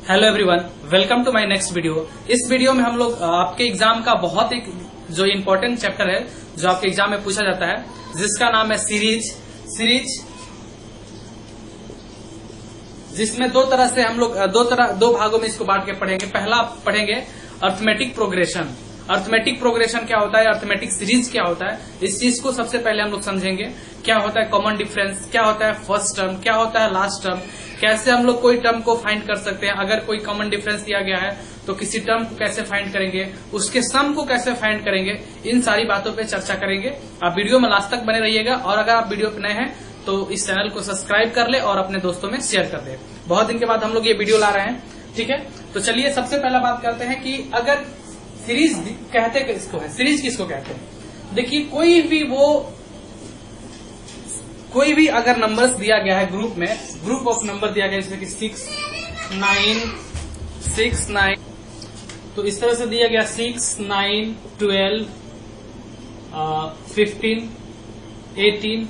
Hello everyone, welcome to my next video. इस video में हम लोग आपके एग्जाम का बहुत एक जो इम्पोर्टेंट चैप्टर है जो आपके एग्जाम में पूछा जाता है, जिसका नाम है सीरीज, जिसमें दो तरह से हम लोग दो भागों में इसको बांट के पढ़ेंगे। पहला पढ़ेंगे अर्थमेटिक प्रोग्रेशन। अर्थमेटिक प्रोग्रेशन क्या होता है, अर्थमेटिक सीरीज क्या होता है, इस चीज को सबसे पहले हम लोग समझेंगे। क्या होता है कॉमन डिफरेंस, क्या होता है फर्स्ट टर्म, क्या होता है लास्ट टर्म, कैसे हम लोग कोई टर्म को फाइंड कर सकते हैं। अगर कोई कॉमन डिफरेंस दिया गया है तो किसी टर्म को कैसे फाइंड करेंगे, उसके सम को कैसे फाइंड करेंगे, इन सारी बातों पे चर्चा करेंगे। आप वीडियो में लास्ट तक बने रहिएगा और अगर आप वीडियो पे नए हैं तो इस चैनल को सब्सक्राइब कर ले और अपने दोस्तों में शेयर कर दे। बहुत दिन के बाद हम लोग ये वीडियो ला रहे हैं, ठीक है। तो चलिए सबसे पहला बात करते हैं कि अगर सीरीज कहते किसको है, सीरीज किसको कहते हैं। देखिए कोई भी अगर नंबर्स दिया गया है ग्रुप में, ग्रुप ऑफ नंबर दिया गया है जैसे कि 6, 9, तो इस तरह से दिया गया 6, 9, 12, 15, 18।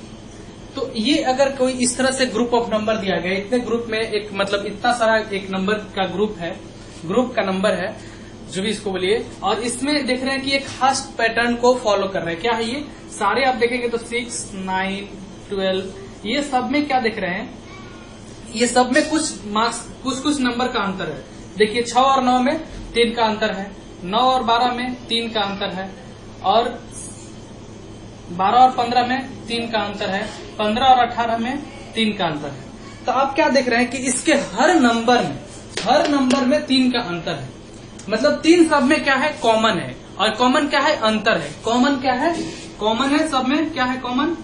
तो ये अगर कोई इस तरह से ग्रुप ऑफ नंबर दिया गया, इतने ग्रुप में एक मतलब इतना सारा एक नंबर का ग्रुप है, ग्रुप का नंबर है जो भी इसको बोलिए, और इसमें देख रहे हैं कि एक खास पैटर्न को फॉलो कर रहे हैं। क्या है ये सारे आप देखेंगे तो 6, 9, 12 ये सब में क्या देख रहे हैं, ये सब में कुछ मार्क्स कुछ नंबर का अंतर है। देखिए 6 और 9 में 3 का अंतर है, 9 और 12 में 3 का अंतर है, और 12 और 15 में 3 का अंतर है, 15 और 18 में 3 का अंतर है। तो आप क्या देख रहे हैं कि इसके हर नंबर में 3 का अंतर है। मतलब 3 सब में क्या है, कॉमन है। और कॉमन क्या है, अंतर है। कॉमन क्या है, कॉमन है सब में, क्या है कॉमन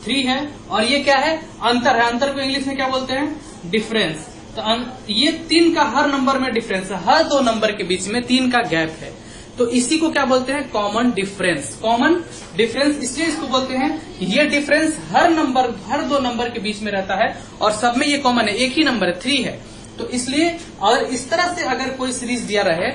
3 है, और ये क्या है, अंतर है। अंतर को इंग्लिश में क्या बोलते हैं, डिफरेंस। तो ये 3 का हर नंबर में डिफरेंस है, हर 2 नंबर के बीच में 3 का गैप है। तो इसी को क्या बोलते हैं, कॉमन डिफरेंस। कॉमन डिफरेंस इसलिए इसको बोलते हैं, ये डिफरेंस हर 2 नंबर के बीच में रहता है और सब में ये कॉमन है, एक ही नंबर है, 3 है। तो इसलिए और इस तरह से अगर कोई सीरीज दिया रहे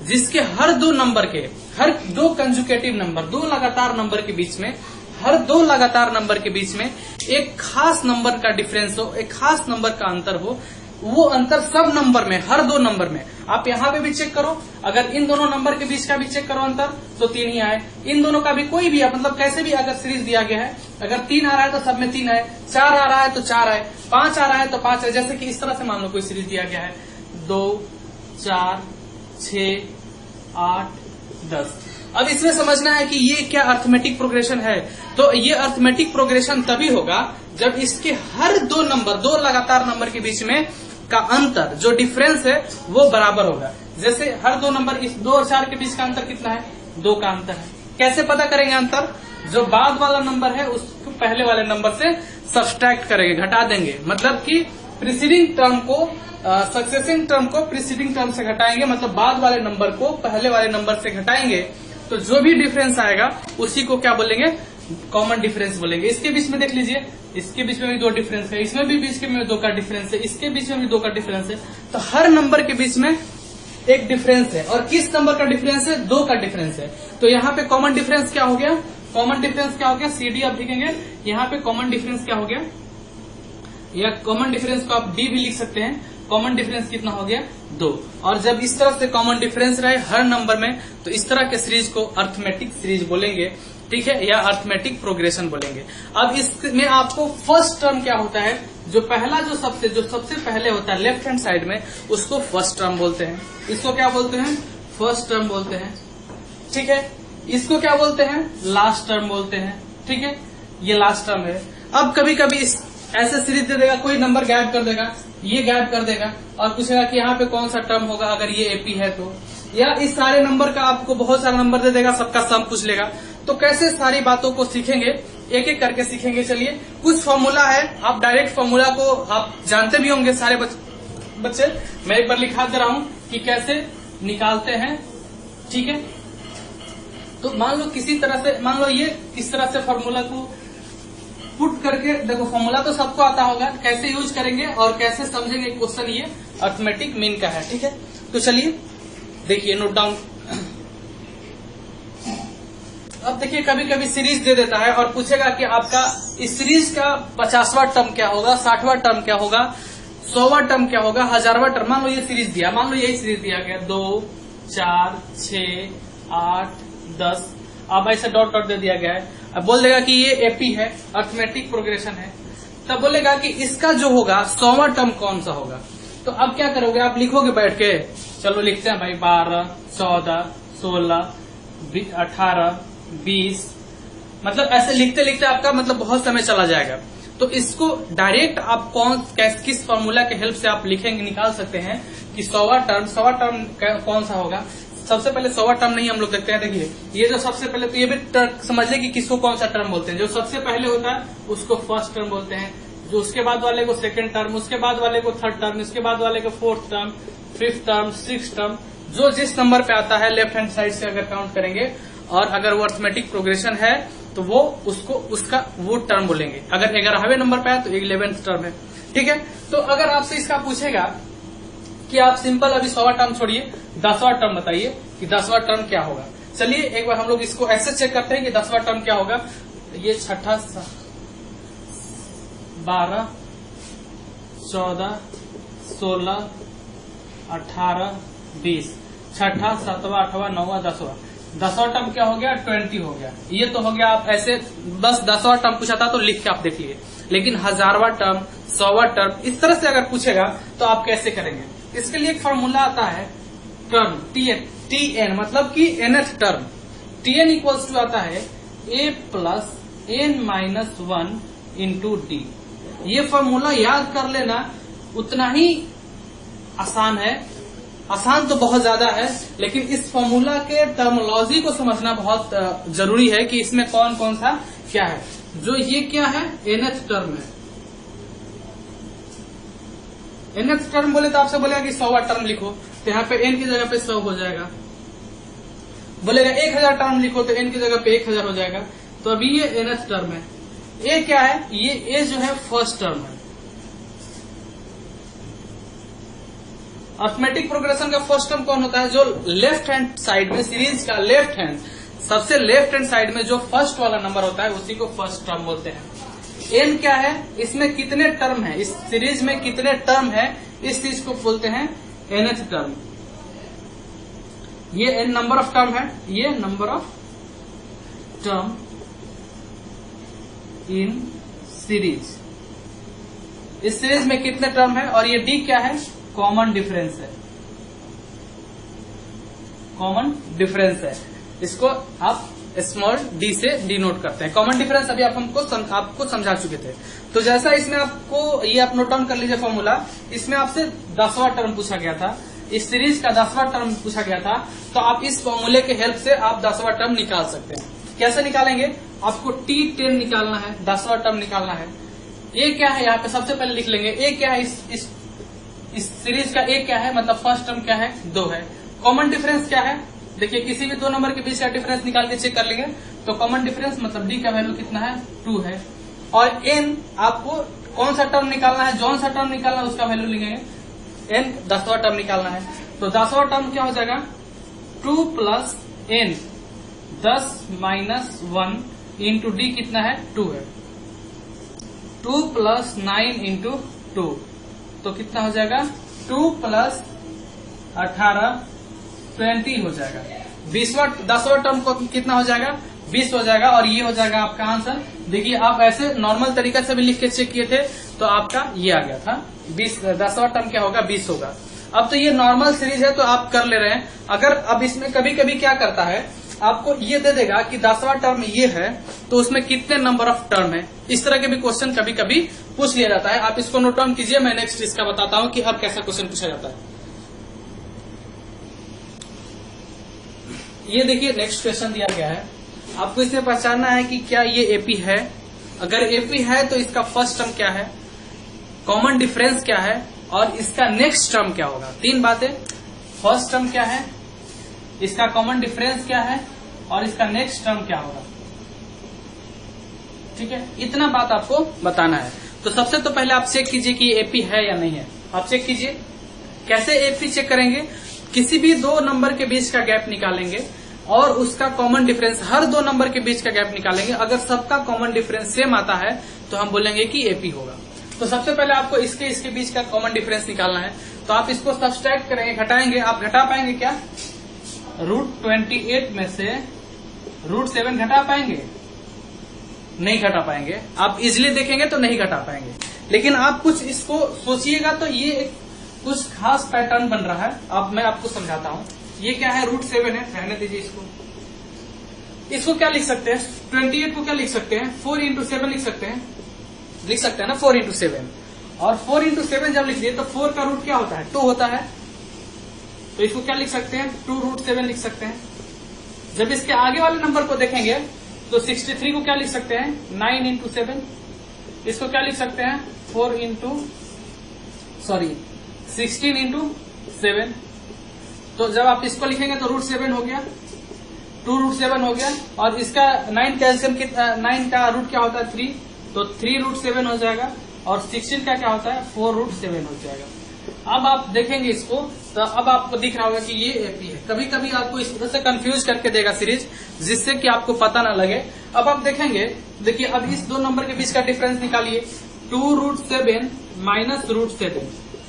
जिसके हर 2 नंबर के, हर 2 कंजुकेटिव नंबर, 2 लगातार नंबर के बीच में, हर 2 लगातार नंबर के बीच में एक खास नंबर का डिफरेंस हो, एक खास नंबर का अंतर हो, वो अंतर सब नंबर में, हर 2 नंबर में। आप यहाँ पे भी चेक करो, अगर इन दोनों नंबर के बीच का भी चेक करो अंतर तो 3 ही आए। इन दोनों का भी कोई भी मतलब कैसे भी अगर सीरीज दिया गया है, अगर 3 आ रहा है तो सब में 3 आए, 4 आ रहा है तो 4 आए, 5 आ रहा है तो 5 आए। जैसे कि इस तरह से मान लो कोई सीरीज दिया गया है 2, 4, 6, 8, 10। अब इसमें समझना है कि ये क्या अर्थमेटिक प्रोग्रेशन है। तो ये अर्थमेटिक प्रोग्रेशन तभी होगा जब इसके हर 2 नंबर, 2 लगातार नंबर के बीच में का अंतर, जो डिफरेंस है वो बराबर होगा। जैसे हर 2 नंबर, इस 2 और 4 के बीच का अंतर कितना है, 2 का अंतर है। कैसे पता करेंगे अंतर, जो बाद वाला नंबर है उसको पहले वाले नंबर से सब्सट्रैक्ट करेंगे, घटा देंगे। मतलब कि प्रीसीडिंग टर्म को सक्सेसिंग टर्म को प्रीसीडिंग टर्म से घटाएंगे, मतलब बाद वाले नंबर को पहले वाले नंबर से घटाएंगे, तो जो भी डिफरेंस आएगा उसी को क्या बोलेंगे, कॉमन डिफरेंस बोलेंगे। इसके बीच में देख लीजिए, इसके बीच में भी 2 डिफरेंस है, इसमें भी बीच में 2 का डिफरेंस है, इसके बीच में भी 2 का डिफरेंस है। तो हर नंबर के बीच में एक डिफरेंस है, और किस नंबर का डिफरेंस है, 2 का डिफरेंस है। तो यहाँ पे कॉमन डिफरेंस क्या हो गया, कॉमन डिफरेंस क्या हो गया, CD आप लिखेंगे, यहाँ पे कॉमन डिफरेंस क्या हो गया, या कॉमन डिफरेंस को आप D भी लिख सकते हैं। कॉमन डिफरेंस कितना हो गया, 2। और जब इस तरह से कॉमन डिफरेंस रहे हर नंबर में, तो इस तरह के सीरीज को अर्थमेटिक सीरीज बोलेंगे, ठीक है, या अर्थमेटिक प्रोग्रेशन बोलेंगे। अब इसमें आपको फर्स्ट टर्म क्या होता है, जो सबसे पहले होता है लेफ्ट हैंड साइड में, उसको फर्स्ट टर्म बोलते हैं। इसको क्या बोलते हैं, फर्स्ट टर्म बोलते हैं, ठीक है। इसको क्या बोलते हैं, लास्ट टर्म बोलते हैं, ठीक है, ये लास्ट टर्म है। अब कभी कभी ऐसे सीरीज दे देगा, कोई नंबर गायब कर देगा, ये गायब कर देगा और पूछेगा कि यहाँ पे कौन सा टर्म होगा अगर ये AP है तो, या इस सारे नंबर का आपको बहुत सारा नंबर दे देगा, सबका सम पूछ लेगा। तो कैसे सारी बातों को सीखेंगे, एक एक करके सीखेंगे। चलिए, कुछ फॉर्मूला है, आप डायरेक्ट फॉर्मूला को आप जानते भी होंगे सारे बच्चे। मैं एक बार लिखा दे रहा हूँ कि कैसे निकालते हैं, ठीक है। तो मान लो किसी तरह से, मान लो ये इस तरह से फॉर्मूला को पुट करके देखो, फॉर्मूला तो सबको आता होगा, कैसे यूज करेंगे और कैसे समझेंगे क्वेश्चन, ये अर्थमेटिक मीन का है, ठीक है। तो चलिए देखिए, नोट डाउन। अब अब देखिए कभी कभी सीरीज दे देता है और पूछेगा कि आपका इस सीरीज का 50वां टर्म क्या होगा, 60वां टर्म क्या होगा, 100वां टर्म क्या होगा, 1000वां टर्म। मान लो ये सीरीज दिया, मान लो यही सीरीज दिया गया 2 4 6 8 10, अब ऐसे डॉट डॉट दे दिया गया है। अब बोल देगा कि ये एपी है, अर्थमेटिक प्रोग्रेशन है, तब बोलेगा कि इसका जो होगा 100वां टर्म कौन सा होगा। तो अब क्या करोगे, आप लिखोगे बैठ के, चलो लिखते हैं भाई 12 14 16 18 20, मतलब ऐसे लिखते लिखते आपका मतलब बहुत समय चला जाएगा। तो इसको डायरेक्ट आप किस फॉर्मूला के हेल्प से आप लिखेंगे, निकाल सकते हैं कि 100वां टर्म कौन सा होगा। सबसे पहले 100वां टर्म नहीं हम लोग देखते हैं। देखिए ये जो सबसे पहले, तो ये भी समझ ले कि किसको कौन सा टर्म बोलते हैं। जो सबसे पहले होता है उसको फर्स्ट टर्म बोलते हैं, जो उसके बाद वाले को सेकंड टर्म, उसके बाद वाले को थर्ड टर्म, उसके बाद वाले को fourth term, fifth term, six term. जो जिस नंबर पे आता है लेफ्ट हैंड साइड से अगर काउंट करेंगे, और अगर वो अर्थमेटिक प्रोग्रेशन है तो वो उसका वो टर्म बोलेंगे। अगर 11वें नंबर पे है तो 11th टर्म है। ठीक है, तो अगर आपसे इसका पूछेगा कि आप सिंपल अभी 100वां टर्म छोड़िए, 10वां टर्म बताइए कि 10वां टर्म क्या होगा। चलिए एक बार हम लोग इसको ऐसे चेक करते हैं कि 10वां टर्म क्या होगा। ये 6 12 14 16 18 20, 6, 7, 8, 9, 10वां। 10वां टर्म क्या हो गया, 20 हो गया। ये तो हो गया, आप ऐसे बस 10वां टर्म पूछा था तो लिख के आप देख लिए। लेकिन 1000वां टर्म, 100वां टर्म, इस तरह से अगर पूछेगा तो आप कैसे करेंगे। इसके लिए एक फॉर्मूला आता है टर्म, TN मतलब कि nth term. TN equals to आता है A plus n-1 into D। ये फॉर्मूला याद कर लेना उतना ही आसान है, आसान तो बहुत ज्यादा है, लेकिन इस फॉर्मूला के टर्मोलॉजी को समझना बहुत जरूरी है कि इसमें कौन कौन सा क्या है। जो ये क्या है, nth टर्म है। nth टर्म बोले तो आपसे बोलेगा कि 100वां टर्म लिखो, तो यहाँ पे n की जगह पे 100 हो जाएगा। बोलेगा 1000 टर्म लिखो तो n की जगह पे 1000 हो जाएगा। तो अभी ये nth टर्म है। a क्या है, ये a जो है फर्स्ट टर्म है। अर्थमेटिक प्रोग्रेशन का फर्स्ट टर्म कौन होता है, जो लेफ्ट हैंड साइड में, सीरीज का लेफ्ट हैंड, सबसे लेफ्ट हैंड साइड में जो फर्स्ट वाला नंबर होता है उसी को फर्स्ट टर्म बोलते हैं। n क्या है, इसमें कितने टर्म है, इस सीरीज में कितने टर्म है, इस चीज को बोलते हैं nth टर्म। ये n नंबर ऑफ टर्म है, ये number of term in series. इस सीरीज में कितने टर्म है, और ये d क्या है, कॉमन डिफरेंस है। कॉमन डिफरेंस है, इसको आप स्मॉल d से डिनोट करते हैं। कॉमन डिफरेंस अभी आपको समझा चुके थे। तो जैसा इसमें आपको, ये आप नोट डाउन कर लीजिए फॉर्मूला। इसमें आपसे 10वां टर्म पूछा गया था, इस सीरीज का 10वां टर्म पूछा गया था, तो आप इस फॉर्मूले के हेल्प से आप 10वां टर्म निकाल सकते हैं। कैसे निकालेंगे, आपको T10 निकालना है, 10वां टर्म निकालना है। ए क्या है, यहाँ पे सबसे पहले लिख लेंगे ए क्या है, इस सीरीज का ए क्या है, मतलब फर्स्ट टर्म क्या है, 2 है। कॉमन डिफरेंस क्या है, देखिए किसी भी दो नंबर के बीच का डिफरेंस निकाल के चेक कर लेंगे तो कॉमन डिफरेंस मतलब डी का वैल्यू कितना है, 2 है। और एन आपको कौन सा टर्म निकालना है, जौन सा टर्म निकालना है उसका वैल्यू लिखेंगे। एन 10वां टर्म निकालना है, तो 10वां टर्म क्या हो जाएगा, 2 plus n, 10 minus 1 into D कितना है, 2 है। 2 प्लस 9 इंटू 2 तो कितना हो जाएगा, 2 प्लस 18 20 हो जाएगा। 10वां टर्म को कितना हो जाएगा, 20 हो जाएगा। और ये हो जाएगा आपका आंसर। देखिए आप ऐसे नॉर्मल तरीका से भी लिख के चेक किए थे तो आपका ये आ गया था 20। 10वां टर्म क्या होगा, 20 होगा। अब तो ये नॉर्मल सीरीज है तो आप कर ले रहे हैं। अगर अब इसमें कभी कभी क्या करता है, आपको ये दे देगा कि 10वां टर्म ये है तो उसमें कितने नंबर ऑफ टर्म है, इस तरह के भी क्वेश्चन कभी कभी पूछ लिया जाता है। आप इसको नोट डाउन कीजिए, मैं नेक्स्ट इसका बताता हूँ कि अब कैसा क्वेश्चन पूछा जाता है। ये देखिए नेक्स्ट क्वेश्चन दिया गया है, आपको इसमें पहचानना है कि क्या ये एपी है। अगर एपी है तो इसका फर्स्ट टर्म क्या है, कॉमन डिफरेंस क्या है, और इसका नेक्स्ट टर्म क्या होगा। 3 बातें, फर्स्ट टर्म क्या है, इसका कॉमन डिफरेंस क्या है, और इसका नेक्स्ट टर्म क्या होगा। ठीक है, इतना बात आपको बताना है। तो सबसे तो पहले आप चेक कीजिए कि ये एपी है या नहीं है। आप चेक कीजिए, कैसे एपी चेक करेंगे, किसी भी 2 नंबर के बीच का गैप निकालेंगे और उसका कॉमन डिफरेंस, हर दो नंबर के बीच का गैप निकालेंगे। अगर सबका कॉमन डिफरेंस सेम आता है तो हम बोलेंगे कि एपी होगा। तो सबसे पहले आपको इसके बीच का कॉमन डिफरेंस निकालना है। तो आप इसको सब्सट्रैक्ट करेंगे, घटाएंगे। आप घटा पाएंगे क्या? √28 में से √7 घटा पाएंगे? नहीं घटा पाएंगे। आप इजिली देखेंगे तो नहीं घटा पाएंगे, लेकिन आप कुछ इसको सोचिएगा तो ये एक कुछ खास पैटर्न बन रहा है। अब मैं आपको समझाता हूँ। ये क्या है? √7 है, रहने दीजिए इसको। इसको क्या लिख सकते हैं? 28 को क्या लिख सकते हैं? 4 into 7 लिख सकते हैं, लिख सकते हैं ना, 4 into 7। और 4 into 7 जब लिख दिए तो 4 का रूट क्या होता है? 2 होता है। तो इसको क्या लिख सकते हैं? 2√7 लिख सकते हैं। जब इसके आगे वाले नंबर को देखेंगे तो 63 को क्या लिख सकते हैं? 9 into 7। इसको क्या लिख सकते हैं? 16 into 7। तो जब आप इसको लिखेंगे तो √7 हो गया, 2√7 हो गया। और इसका 9 कैल्सियम 9 का रूट क्या होता है? 3, तो 3√7 हो जाएगा। और 16 का क्या होता है? 4√7 हो जाएगा। अब आप देखेंगे इसको तो अब आपको दिख रहा होगा कि ये एपी है। कभी कभी आपको इस तरह से कंफ्यूज करके देगा सीरीज, जिससे कि आपको पता ना लगे। अब आप देखेंगे, देखिए अब इस दो नंबर के बीच का डिफरेंस निकालिए। 2√7 माइनस √7,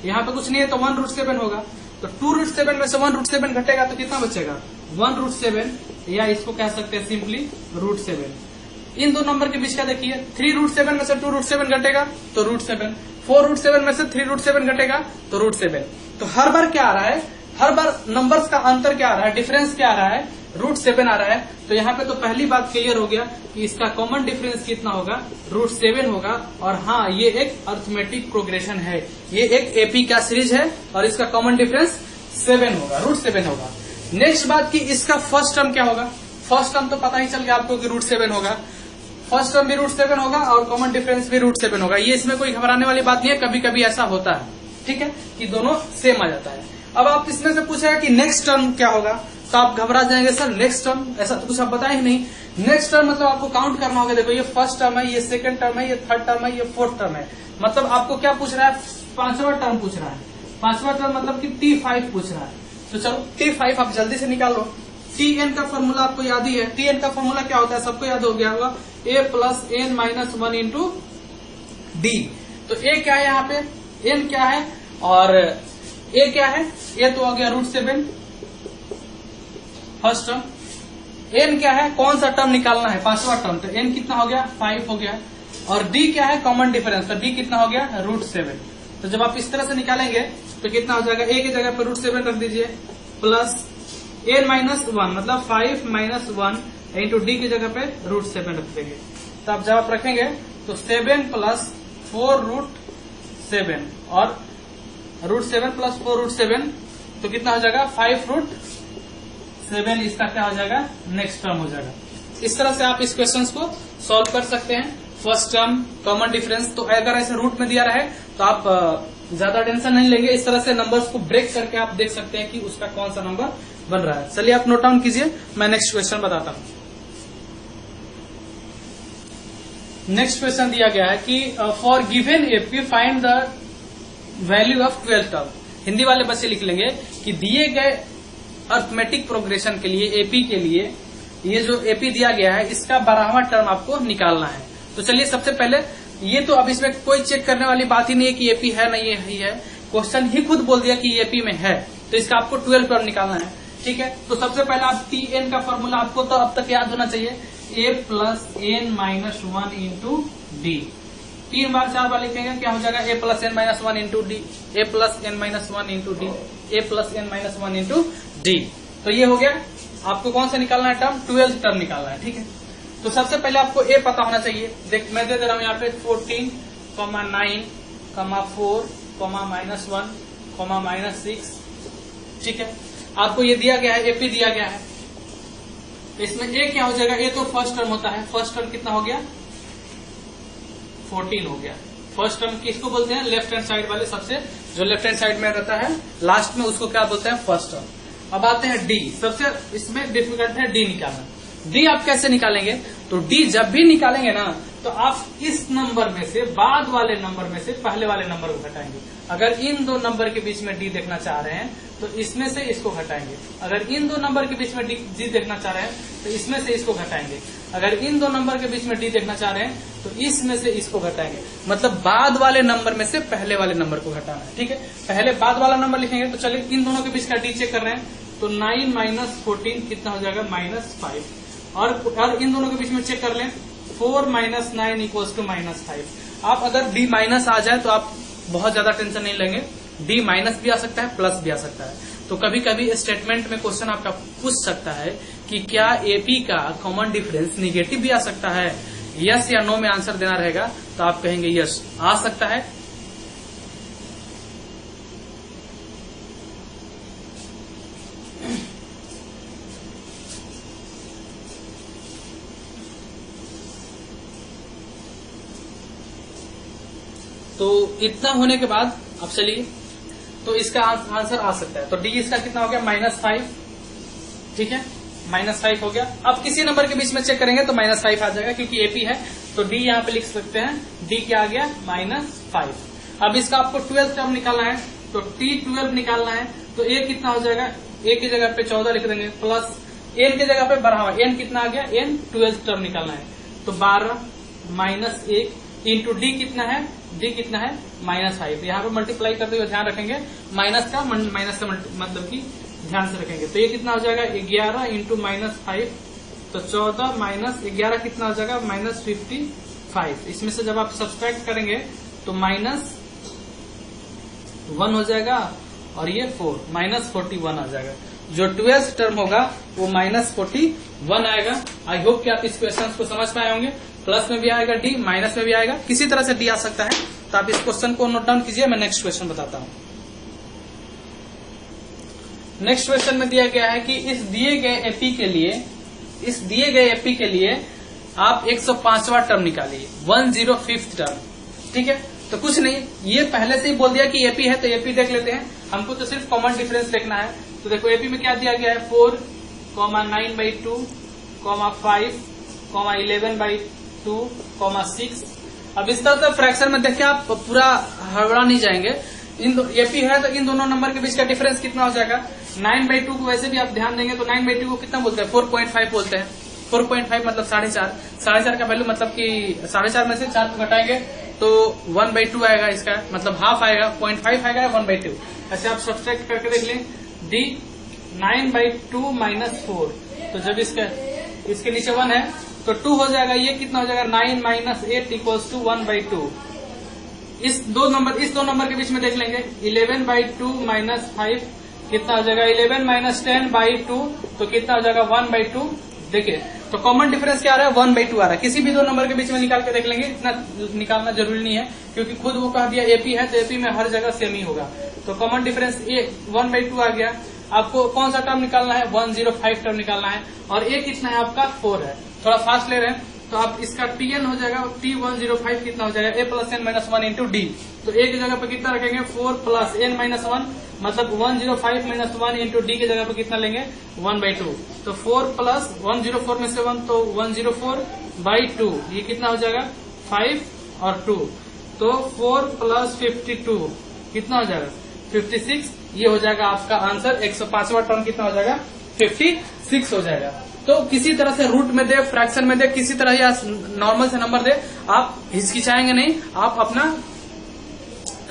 यहाँ पे कुछ नहीं है तो 1√7 होगा। तो 2√7 में से 1√7 घटेगा तो कितना बचेगा? 1√7, या इसको कह सकते हैं सिंपली √7। इन दो नंबर के बीच का देखिए, 3√7 में से 2√7 घटेगा तो √7, 4√7 में से 3√7 घटेगा तो √7। तो हर बार क्या आ रहा है? हर बार नंबर्स का अंतर क्या आ रहा है? डिफरेंस क्या आ रहा है? √7 आ रहा है। तो यहाँ पे तो पहली बात क्लियर हो गया कि इसका कॉमन डिफरेंस कितना होगा? √7 होगा। और हाँ, ये एक अर्थमेटिक प्रोग्रेशन है, ये एक एपी का सीरीज है और इसका कॉमन डिफरेंस 7 होगा, √7 होगा। नेक्स्ट बात की इसका फर्स्ट टर्म क्या होगा? फर्स्ट टर्म तो पता ही चल गया आपको कि √7 होगा। फर्स्ट टर्म भी √7 होगा और कॉमन डिफरेंस भी √7 होगा। ये इसमें कोई घबराने वाली बात नहीं है, कभी कभी ऐसा होता है, ठीक है, कि दोनों सेम आ जाता है। अब आप इसमें से पूछेगा कि नेक्स्ट टर्म क्या होगा, तो आप घबरा जाएंगे, सर नेक्स्ट टर्म ऐसा तो कुछ आप बताए ही नहीं। नेक्स्ट टर्म मतलब आपको काउंट करना होगा। देखो ये फर्स्ट टर्म है, ये सेकंड टर्म है, ये थर्ड टर्म है, ये फोर्थ टर्म है। मतलब आपको क्या पूछ रहा है? 5वां टर्म पूछ रहा है। 5वां टर्म मतलब कि T5 पूछ रहा है। तो चलो T5 आप जल्दी से निकालो। Tn का फॉर्मूला आपको याद ही है। Tn का फॉर्मूला क्या होता है? सबको याद हो गया होगा, a + n - 1 into d। तो a क्या है यहाँ पे? n क्या है और a क्या है? a तो हो गया √7 फर्स्ट टर्म। n क्या है? कौन सा टर्म निकालना है? 5वां टर्म। तो n कितना हो गया? 5 हो गया। और d क्या है? Common difference. तो d कितना हो गया? √7। तो जब आप इस तरह से निकालेंगे तो कितना हो जाएगा? a की जगह पर √7 रख दीजिए, प्लस n - 1 मतलब 5 - 1 इंटू d की जगह पे √7 रख देंगे। तो आप जब आप रखेंगे तो 7 + 4√7 और √7 + 4√7 तो कितना हो जाएगा? 5√7। इसका क्या हो जाएगा? नेक्स्ट टर्म हो जाएगा। इस तरह से आप इस क्वेश्चन को सॉल्व कर सकते हैं। First term, common difference. तो अगर ऐसे रूट में दिया रहे तो आप ज्यादा टेंशन नहीं लेंगे। इस तरह से नंबर्स को ब्रेक करके आप देख सकते हैं कि उसका कौन सा नंबर बन रहा है। चलिए आप नोट डाउन कीजिए, मैं नेक्स्ट क्वेश्चन बताता हूं। नेक्स्ट क्वेश्चन दिया गया है कि for given AP find the value of 12th term. Hindi वाले बच्चे लिख लेंगे कि दिए गए अर्थमेटिक प्रोग्रेशन के लिए, एपी के लिए, ये जो एपी दिया गया है इसका 12वां टर्म आपको निकालना है। तो चलिए सबसे पहले ये तो अब इसमें कोई चेक करने वाली बात ही नहीं है कि एपी है ना, ये ही है। क्वेश्चन ही खुद बोल दिया कि एपी में है, तो इसका आपको 12 टर्म निकालना है, ठीक है। तो सबसे पहले आप Tn का फॉर्मूला आपको तो अब तक याद होना चाहिए, a + n - 1 into d। 3 बार 4 बार लिखेंगे क्या हो जाएगा? a + n - 1 into d, a + n - 1 into d, a + n - 1 into d। तो ये हो गया। आपको कौन सा निकालना है टर्म? 12th टर्म निकालना है, ठीक है। तो सबसे पहले आपको a पता होना चाहिए। देख मैं दे रहा हूं यहाँ पे 14, 9, 4, -1, -6, ठीक है। आपको ये दिया गया है, एपी दिया गया है। इसमें a क्या हो जाएगा? a तो फर्स्ट टर्म होता है। फर्स्ट टर्म कितना हो गया? 14 हो गया। फर्स्ट टर्म किसको बोलते हैं? लेफ्ट हैंड साइड वाले, सबसे जो लेफ्ट हैंड साइड में रहता है लास्ट में, उसको क्या बोलते हैं? First term. अब आते हैं डी। सबसे इसमें डिफिकल्ट है डी निकालना। डी आप कैसे निकालेंगे? तो डी जब भी निकालेंगे ना तो आप इस नंबर में से बाद वाले नंबर में से पहले वाले नंबर को घटाएंगे। अगर इन दो नंबर के बीच में डी देखना चाह रहे हैं तो इसमें से इसको घटाएंगे। अगर इन दो नंबर के बीच में डी देखना चाह रहे हैं तो इसमें से इसको घटाएंगे। अगर इन दो नंबर के बीच में डी देखना चाह रहे हैं तो इसमें से इसको घटाएंगे। मतलब बाद वाले नंबर में से पहले वाले नंबर को घटाना है। ठीक है, पहले बाद वाला नंबर लिखेंगे। तो चलिए इन दोनों के बीच का डी चेक कर रहे हैं तो 9 माइनस 14 कितना हो जाएगा -5। और इन दोनों के बीच में चेक कर लें 4 माइनस 9 इक्वल्स टू -5। आप अगर डी माइनस आ जाए तो आप बहुत ज्यादा टेंशन नहीं लेंगे। डी माइनस भी आ सकता है, प्लस भी आ सकता है। तो कभी कभी स्टेटमेंट में क्वेश्चन आपका पूछ सकता है कि क्या एपी का कॉमन डिफरेंस निगेटिव भी आ सकता है। यस या नो में आंसर देना रहेगा तो आप कहेंगे यस आ सकता है। तो इतना होने के बाद अब चलिए तो इसका आंसर आ सकता है। तो डी इसका कितना हो गया -5। ठीक है, -5 हो गया। अब किसी नंबर के बीच में चेक करेंगे तो -5 आ जाएगा क्योंकि एपी है। तो डी यहाँ पे लिख सकते हैं, डी क्या आ गया -5। अब इसका आपको 12 टर्म निकालना है तो T12 निकालना है। तो ए कितना हो जाएगा, ए की जगह पे 14 लिख देंगे प्लस एन की जगह पे बढ़ावा एन कितना आ गया, एन 12 टर्म निकालना है। तो 12 -1 इंटू डी कितना है, डी कितना है -5। यहाँ पे मल्टीप्लाई करते हुए ध्यान रखेंगे माइनस का मतलब की ध्यान से रखेंगे। तो ये कितना हो जाएगा 11 इंटू -5। तो 14 माइनस 11 कितना हो जाएगा -55। इसमें से जब आप सब्सट्रैक्ट करेंगे तो -1 हो जाएगा और ये 4 -41 आ जाएगा। जो 12th टर्म होगा वो -41 आएगा। आई होप कि आप इस क्वेश्चन को समझ पाए होंगे। प्लस में भी आएगा डी, माइनस में भी आएगा, किसी तरह से डी आ सकता है। तो आप इस क्वेश्चन को नोट डाउन कीजिए। मैं नेक्स्ट क्वेश्चन बताता हूं। नेक्स्ट क्वेश्चन में दिया गया है कि इस दिए गए एपी के लिए आप 105वां टर्म निकालिए, 105th टर्म। ठीक है, तो कुछ नहीं, ये पहले से ही बोल दिया कि एपी है तो एपी देख लेते हैं। हमको तो सिर्फ कॉमन डिफरेंस देखना है। तो देखो एपी में क्या दिया गया है 4, 9/2, 5, 11/2, 6। अब इस तरह से फ्रैक्शन में देखिए आप पूरा हड़बड़ा नहीं जाएंगे। एपी है तो इन दोनों नंबर के बीच का डिफरेंस कितना हो जाएगा 9/2 को वैसे भी आप ध्यान देंगे तो 9/2 को कितना बोलते हैं 4.5 बोलते हैं। 4.5 मतलब 4.5। 4.5 का वैल्यू मतलब कि 4.5 में से 4 को घटाएंगे तो 1/2 आएगा, इसका मतलब हाफ आएगा, 0.5 आएगा 1/2। ऐसे आप सब्सट्रैक्ट करके देख लें। डी 9/2 -4। तो जब इसके नीचे 1 है तो 2 हो जाएगा। ये कितना हो जाएगा 9 - 8 इक्वल्स टू 1/2। इस दो नंबर के बीच में देख लेंगे 11/2 -5 कितना हो जाएगा 11 - 10/2 तो कितना हो जाएगा 1/2। देखिए तो कॉमन डिफरेंस क्या आ रहा है 1/2 आ रहा है। किसी भी दो नंबर के बीच में निकाल के देख लेंगे, इतना निकालना जरूरी नहीं है क्योंकि खुद वो कह दिया एपी है तो एपी में हर जगह सेम ही होगा। तो कॉमन डिफरेंस 1/2 आ गया। आपको कौन सा टर्म निकालना है 105 टर्म निकालना है और ए कितना है आपका 4 है। थोड़ा फास्ट ले रहे हैं तो आप इसका Tn हो जाएगा T105 कितना हो जाएगा a + n - 1 इंटू डी। तो ए की जगह पे कितना रखेंगे 4 + n - 1 मतलब 105 - 1 इंटू डी की जगह पे कितना लेंगे 1/2। तो 4 + 104 में से 1 तो 104/2 ये कितना हो जाएगा 5 और 2 तो 4 + 52 कितना हो जाएगा 56। ये हो जाएगा आपका आंसर। 105वां टर्म कितना हो जाएगा 56 हो जाएगा। तो किसी तरह से रूट में दे, फ्रैक्शन में दे, किसी तरह या नॉर्मल से नंबर दे, आप हिचकिचाएंगे नहीं। आप अपना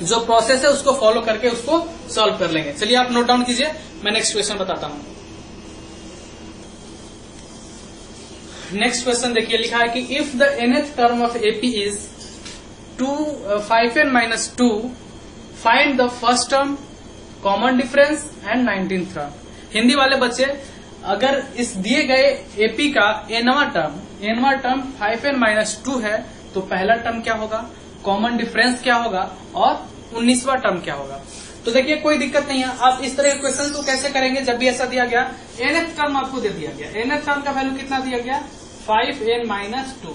जो प्रोसेस है उसको फॉलो करके उसको सॉल्व कर लेंगे। चलिए आप नोट डाउन कीजिए, मैं नेक्स्ट क्वेश्चन बताता हूं। नेक्स्ट क्वेश्चन देखिए, लिखा है कि if the nth term of AP is 5n - 2 find the first term, common difference and 19th term. Hindi वाले बच्चे अगर इस दिए गए एपी का nवां टर्म 5n - 2 है तो पहला टर्म क्या होगा, कॉमन डिफरेंस क्या होगा और 19वां टर्म क्या होगा। तो देखिए कोई दिक्कत नहीं है, आप इस तरह के क्वेश्चन को कैसे करेंगे जब भी ऐसा दिया गया nth टर्म आपको दे दिया गया, nth टर्म का वैल्यू कितना दिया गया 5n - 2।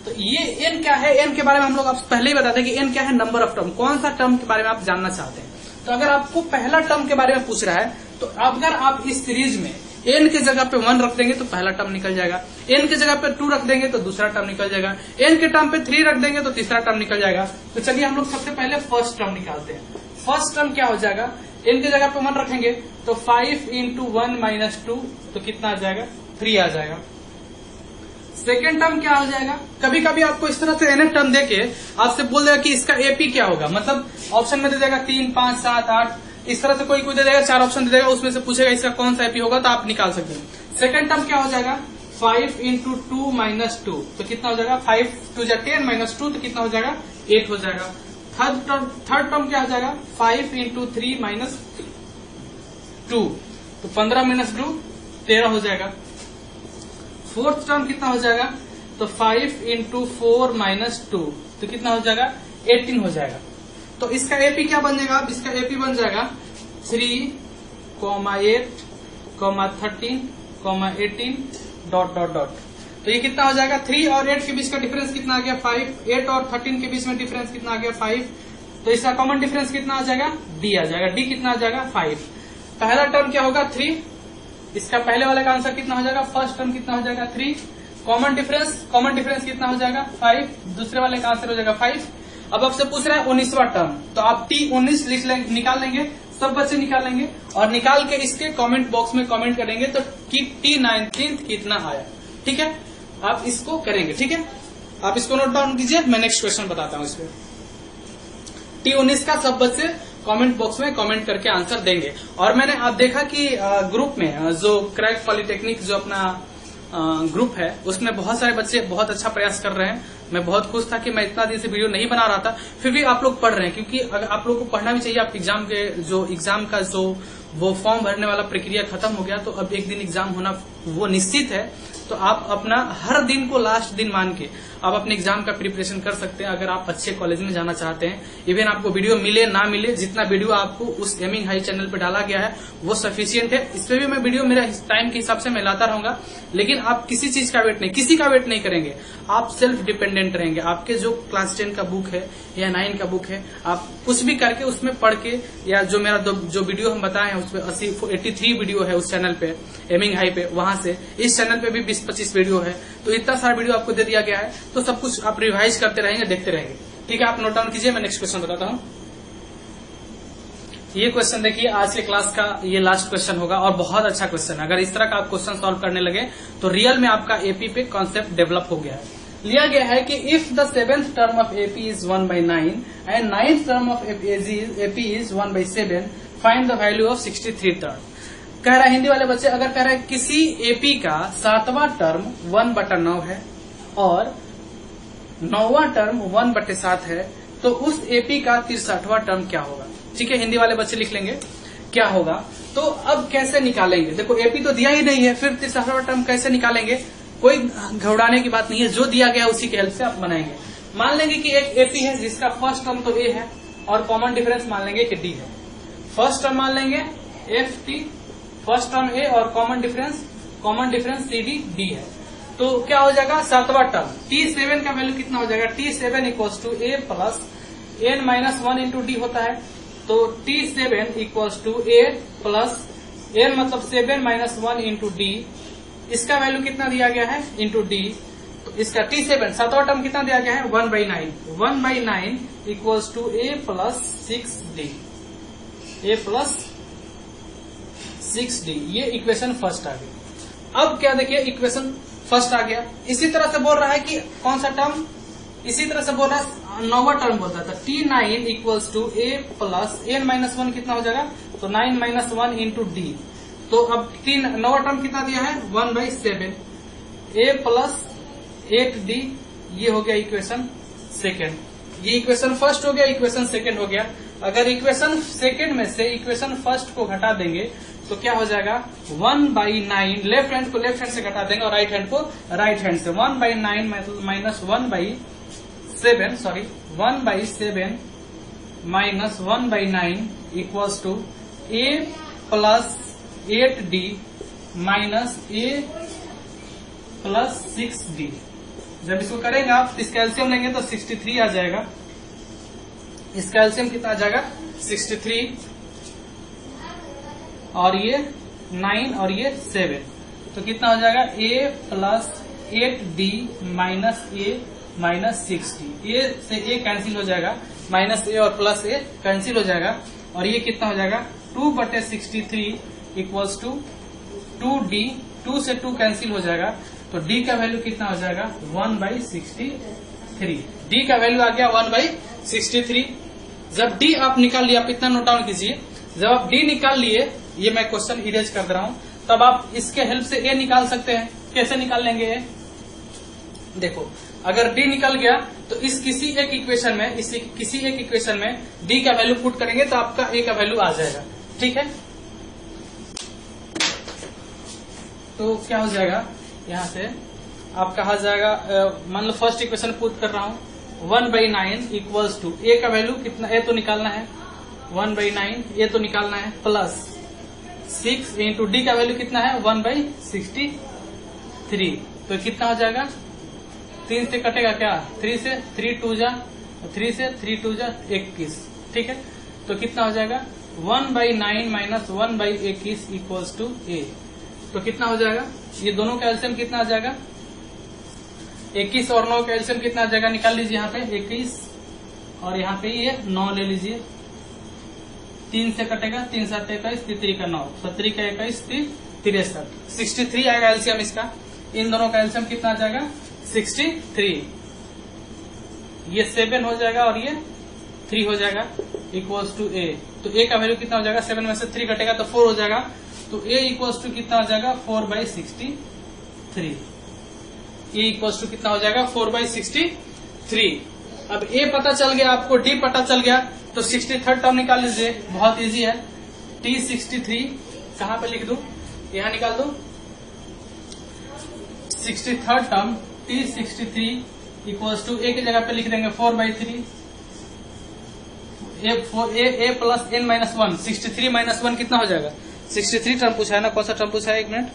तो ये n क्या है, n के बारे में हम लोग आप पहले ही बताते हैं कि n क्या है नंबर ऑफ टर्म, कौन सा टर्म के बारे में आप जानना चाहते हैं। तो अगर आपको पहला टर्म के बारे में पूछ रहा है तो अगर आप इस सीरीज में n के जगह पे 1 रख देंगे तो पहला टर्म निकल जाएगा, n के जगह पे 2 रख देंगे तो दूसरा टर्म निकल जाएगा, n के टर्म पे 3 रख देंगे तो तीसरा टर्म निकल जाएगा। तो चलिए हम लोग सबसे पहले फर्स्ट टर्म निकालते हैं। फर्स्ट टर्म क्या हो जाएगा, n के जगह पे 1 रखेंगे तो 5 इंटू 1 माइनस 2 तो कितना आ जाएगा, 3 आ जाएगा। सेकेंड टर्म क्या हो जाएगा, कभी कभी आपको इस तरह से nth टर्म देके आपसे बोल देगा कि इसका एपी क्या होगा, मतलब ऑप्शन में दे देगा 3, 5, 7, 8 इस तरह से कोई दे देगा, 4 ऑप्शन दे देगा, उसमें से पूछेगा इसका कौन सा एपी होगा तो आप निकाल सकते हैं। सेकंड टर्म क्या हो जाएगा, 5 इंटू 2 माइनस 2 तो कितना हो जाएगा, 5 2 10 माइनस 2 तो कितना हो जाएगा, 8 हो जाएगा। थर्ड टर्म क्या हो जाएगा, 5 इंटू 3 माइनस 2 तो 15 माइनस 2 13 हो जाएगा। फोर्थ टर्म कितना हो जाएगा, तो 5 इंटू 4 माइनस 2 तो कितना हो जाएगा, 18 हो जाएगा। तो इसका एपी क्या बन जाएगा, इसका एपी बन जाएगा 3, 8, 13, 18 डॉट डॉट डॉट। तो ये कितना हो जाएगा, 3 और 8 के बीच का डिफरेंस कितना आ गया 5, 8 और 13 के बीच में डिफरेंस कितना आ गया 5, तो इसका कॉमन डिफरेंस कितना आ जाएगा, डी आ जाएगा। डी कितना आ जाएगा 5। पहला टर्म क्या होगा 3, इसका पहले वाले का आंसर कितना हो जाएगा, फर्स्ट टर्म कितना हो जाएगा 3, कॉमन डिफरेंस कितना हो जाएगा 5, दूसरे वाले का आंसर हो जाएगा 5। अब आपसे पूछ रहा है 19वां टर्म, तो आप T19 निकाल लेंगे, सब बच्चे निकाल लेंगे और निकाल के इसके कमेंट बॉक्स में कमेंट करेंगे तो कि T19 कितना आया। ठीक है, आप इसको करेंगे। ठीक है, आप इसको नोट डाउन कीजिए, मैं नेक्स्ट क्वेश्चन बताता हूँ। इसमें T19 का सब बच्चे कमेंट बॉक्स में कमेंट करके आंसर देंगे। और मैंने आप देखा कि ग्रुप में जो क्रैक पॉलिटेक्निक जो अपना ग्रुप है उसमें बहुत सारे बच्चे बहुत अच्छा प्रयास कर रहे हैं। मैं बहुत खुश था कि मैं इतना दिन से वीडियो नहीं बना रहा था, फिर भी आप लोग पढ़ रहे हैं, क्योंकि अगर आप लोग को पढ़ना भी चाहिए। आप एग्जाम का जो वो फॉर्म भरने वाला प्रक्रिया खत्म हो गया, तो अब एक दिन एग्जाम होना वो निश्चित है। तो आप अपना हर दिन को लास्ट दिन मान के आप अपने एग्जाम का प्रिपरेशन कर सकते हैं। अगर आप अच्छे कॉलेज में जाना चाहते हैं, इवन आपको वीडियो मिले ना मिले, जितना वीडियो आपको उस एमिंग हाई चैनल पे डाला गया है वो सफिशियंट है। इस पे भी मैं वीडियो मेरा टाइम के हिसाब से मैं लाता रहूंगा, लेकिन आप किसी चीज का वेट नहीं, किसी का वेट नहीं करेंगे। आप सेल्फ डिपेंडेंट रहेंगे। आपके जो क्लास 10 का बुक है या 9 का बुक है, आप कुछ भी करके उसमें पढ़ के, या जो मेरा जो वीडियो हम बताए हैं उसमें 83 वीडियो है उस चैनल पे एमिंग हाई पे, वहां से इस चैनल पे भी 20-25 वीडियो है। तो इतना सारा वीडियो आपको दे दिया गया है, तो सब कुछ आप रिवाइज करते रहेंगे, देखते रहेंगे। ठीक है, आप नोट डाउन कीजिए, मैं नेक्स्ट क्वेश्चन बताता हूँ। ये क्वेश्चन देखिए, आज के क्लास का ये लास्ट क्वेश्चन होगा और बहुत अच्छा क्वेश्चन है। अगर इस तरह का आप क्वेश्चन सॉल्व करने लगे तो रियल में आपका एपी पे कॉन्सेप्ट डेवलप हो गया है। लिया गया है कि if the 7th term of AP is 1/9 and 9th term of AP is 1/7, find the value of 63 term. कह रहा है हिंदी वाले बच्चे, अगर कह रहा है किसी एपी का 7वां टर्म 1/9 है और 9वां टर्म 1/7 है, तो उस एपी का 63वां टर्म क्या होगा। ठीक है, हिंदी वाले बच्चे लिख लेंगे क्या होगा। तो अब कैसे निकालेंगे, देखो एपी तो दिया ही नहीं है, फिर 63वां टर्म कैसे निकालेंगे। कोई घबराने की बात नहीं है, जो दिया गया उसी की हेल्प से आप बनाएंगे। मान लेंगे कि एक एपी है जिसका फर्स्ट टर्म तो ए है और कॉमन डिफरेंस मान लेंगे कि डी है। फर्स्ट टर्म मान लेंगे F T, first term A और common difference C D D है। तो क्या हो जाएगा 7वां टर्म T7 का वैल्यू कितना हो जाएगा, T7 equals to A plus n-1 into D होता है। तो T7 equals to A plus n मतलब 7-1 इंटू डी, इसका वैल्यू कितना दिया गया है इंटू डी। तो इसका T7 7वां टर्म कितना दिया गया है 1/9, 1/9 equals to A plus 6d, A plus 6d। ये इक्वेशन फर्स्ट आ गई। अब क्या देखिए, इक्वेशन फर्स्ट आ गया। इसी तरह से बोल रहा है कि कौन सा टर्म, इसी तरह से बोल रहा है 9वां टर्म बोलता था T9 equals to A plus n-1 कितना हो जाएगा, तो 9-1 इंटू डी। तो अब 9वां टर्म कितना दिया है 1/7, ए प्लस 8d, ये हो गया इक्वेशन सेकेंड। ये इक्वेशन फर्स्ट हो गया, इक्वेशन सेकेंड हो गया। अगर इक्वेशन सेकेंड में से इक्वेशन फर्स्ट को घटा देंगे तो क्या हो जाएगा 1/9, लेफ्ट हैंड को लेफ्ट हैंड से घटा देंगे और राइट हैंड को राइट हैंड से। 1/9 minus 1/7 sorry 1/7 minus 1/9 equals to A plus 8d minus A plus 6d। जब इसको करेंगे आप, इसका एलसीएम लेंगे तो 63 आ जाएगा। इसका एलसीएम कितना आ जाएगा 63 और ये 9 और ये 7, तो कितना हो जाएगा a plus 8d minus a minus 6d। ए से a कैंसिल हो जाएगा, माइनस a और प्लस a कैंसिल हो जाएगा, और ये कितना हो जाएगा 2/63 इक्वल्स टू 2d, 2 से 2 कैंसिल हो जाएगा, तो d का वैल्यू कितना हो जाएगा 1/63। d का वैल्यू आ गया 1/63। जब d आप निकाल लिया, आप इतना नोट डाउन कीजिए, जब आप d निकाल लिए, ये मैं क्वेश्चन इरेज कर दे रहा हूं, तब आप इसके हेल्प से a निकाल सकते हैं। कैसे निकाल लेंगे a? देखो, अगर d निकल गया तो इस किसी एक इक्वेशन में d का वैल्यू पुट करेंगे तो आपका a का वैल्यू आ जाएगा। ठीक है, तो क्या हो जाएगा यहाँ से आपका आ जाएगा, मान लो फर्स्ट इक्वेशन पुट कर रहा हूँ 1/9 इक्वल्स टू a का वैल्यू कितना, a तो निकालना है 1/9, ये तो निकालना है, प्लस 6 इंटू d का वैल्यू कितना है 1/63, तो कितना हो जाएगा 3 से कटेगा क्या, 3 से 3 2 जा 3 से 3 2 जा 21। ठीक है, तो कितना हो जाएगा 1/9 माइनस 1/21 इक्वल्स टू a, तो कितना हो जाएगा, ये दोनों का एलसीएम कितना आ जाएगा 21 और 9 का एलसीएम कितना आ जाएगा, निकाल लीजिए यहाँ पे 21 और यहाँ पे ये 9 ले लीजिए, 3 से कटेगा, 3 7 21, 3 का 9, 3 का 21, 63, 63 आएगा एलसीएम इसका। इन दोनों का एलसीएम कितना आ जाएगा 63, ये 7 हो जाएगा और ये 3 हो जाएगा इक्वल्स टू a, तो a का वैल्यू कितना हो जाएगा, 7 में से 3 कटेगा तो 4 हो जाएगा, तो a इक्वल्स टू कितना हो जाएगा 4/63, a इक्वल्स टू कितना हो जाएगा 4/63। अब a पता चल गया आपको, d पता चल गया, तो 63rd टर्म निकाल लीजिए, बहुत इजी है। t63 कहाँ पे लिख दूं, यहाँ निकाल दो, 63rd term t63 equals to a की जगह पे लिख देंगे 4/3, a plus n minus 1, 63 minus 1 कितना हो जाएगा 63 टर्म पूछा है ना, कौन सा टर्म पूछा है, एक मिनट,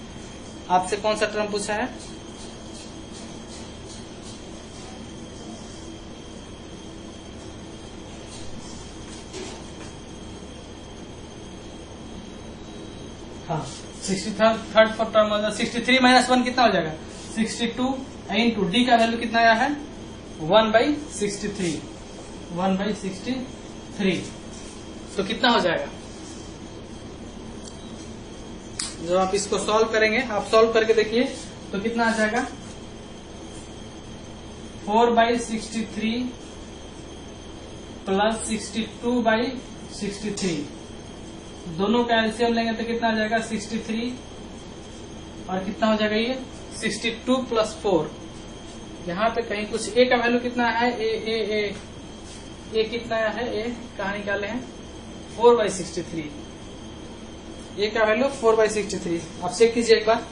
आपसे कौन सा टर्म पूछा है, हाँ 63rd टर्म 63 माइनस 1 कितना हो जाएगा 62 इंटू डी का वैल्यू कितना आया है 1/63, 1/63, तो कितना हो जाएगा, जब आप इसको सॉल्व करेंगे, आप सॉल्व करके देखिए तो कितना आ जाएगा 4/63 प्लस 62/63, दोनों का एलसीएम लेंगे तो कितना आ जाएगा 63, और कितना हो जाएगा ये 62 प्लस 4, यहाँ पे कहीं कुछ a का वैल्यू कितना है, ए कितना है, ए कहाँ निकाले हैं 4/63, ए का वैल्यू 4/63, आप चेक कीजिए एक बार।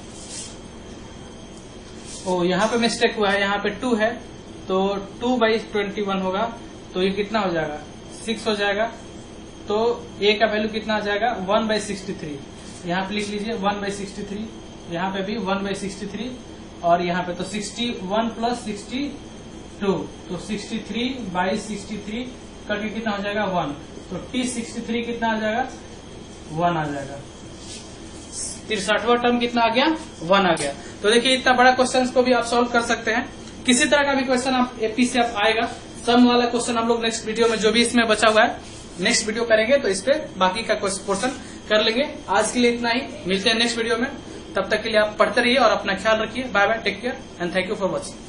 ओ यहाँ पे मिस्टेक हुआ है, यहाँ पे 2 है तो 2/21 होगा, तो ये कितना हो जाएगा 6 हो जाएगा, तो a का वैल्यू कितना आ जाएगा 1/63, यहाँ पे लिख लीजिए 1/63, यहाँ पे भी 1/63, और यहाँ पे तो 61 प्लस 62, तो 63/63 करके कितना हो जाएगा 1, तो t63 कितना आ जाएगा 1 आ जाएगा, 63वां टर्म कितना आ गया 1 आ गया। तो देखिए इतना बड़ा क्वेश्चन को भी आप सॉल्व कर सकते हैं, किसी तरह का भी क्वेश्चन आप एपी से आप आएगा, सम वाला क्वेश्चन हम लोग नेक्स्ट वीडियो में जो भी इसमें बचा हुआ है नेक्स्ट वीडियो करेंगे, तो इस पे बाकी का पोर्शन कर लेंगे। आज के लिए इतना ही, मिलते हैं नेक्स्ट वीडियो में, तब तक के लिए आप पढ़ते रहिए और अपना ख्याल रखिए। Bye bye, take care and thank you for watching.